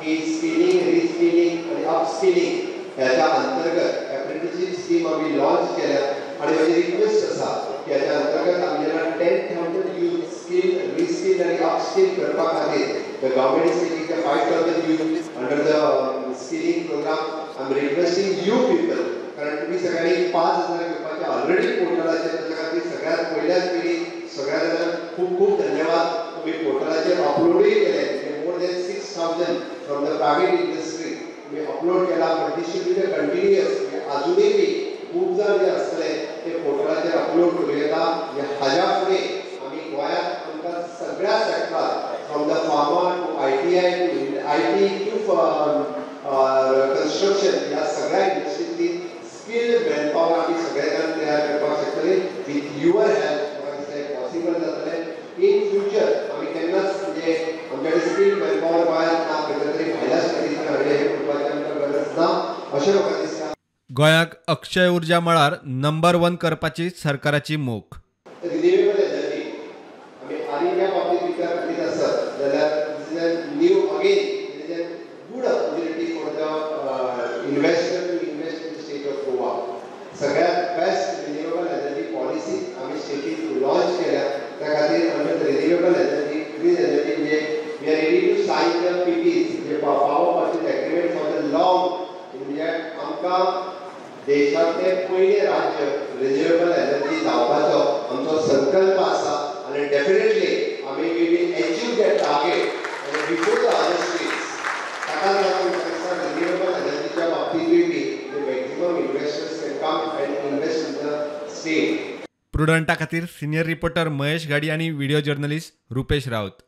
की skilling, reskilling आणि upskilling ह्याच्या अंतर्गत अप्रेंटिसशिप स्कीम आम्ही लॉन्च केल्या आणि माझी रिक्वेस्ट असा की ह्याच्या अंतर्गत आमच्या 10,000 यूथ स्किल, रिस्किल आणि अपस्किल करपा खातीर the government is taking 5,000 youth under the skilling program. I am requesting you people कारण तुम्ही सगळ्यांनी 5,000 घेवपाचे ऑलरेडी पोर्टलाचेर त्याच्या खातीर सगळ्यात पयल्याच पिढी सगळ्या जाणांक खूप खूप धन्यवाद. तुम्ही पोर्टलाचेर अपलोडूय केले more than 6,000 from the private industry तुम्ही अपलोड केला. डिस्ट्रीब्युट कंटिन्युअस अजूनही बी खूप जण जे असतले ते पोर्टलाचेर अपलोड करूं येता. हाज्या फुडें आमी गोंयांत आमकां सगळ्या सेक्टरात from the farmer to ITI to IT to construction या सगळ्या इंडस्ट्रीतली स्किल्ड मॅनपॉवर आम्ही सगळ्यांना तयार करपाक शकतले. विथ युअर हेल्प म्हाका दिसता पॉसिबल जातलें. इन फ्युचर आमी केन्नाच म्हणजे आमच्याकडे स्किल्ड मॅनपॉवर भायर ना खंय तरी भायल्या स्टेटींतल्यान हाडले हे करपाची आमकां गरज ना अशें म्हाका दिसता. गोंयाक अक्षय उर्जा मळार नंबर 1 करपाची सरकाराची मोख. रिन्युएबल एनर्जी आमी आनी ह्या बाबतींत विचार करीत आसत जाल्यार this is a new again this is a good opportunity for the investor to invest in the state of Goa. सगळ्यात बेस्ट रिन्युएबल एनर्जी पॉलिसी आमी स्टेटींत लॉन्च केल्या. त्या खातीर आमी रिन्युएबल एनर्जी, ग्रीन एनर्जी म्हणजे we are ready to sign the PPs म्हणजे power purchase agreement for the long म्हणजे आमकां देशातले पयले राज्य रिन्युएबल एनर्जी जावपाचो आमचो संकल्प आसा आणि डेफिनेटली आमी we will achieve that target before the other states. ताका लागून रिन्युएबल एनर्जीच्या बाबतींतूय बी maximum investors can come and invest in the state. प्रुडंटा खातीर सिनियर रिपोर्टर महेश गाडी आणि व्हिडिओ जर्नलिस्ट रुपेश राऊत.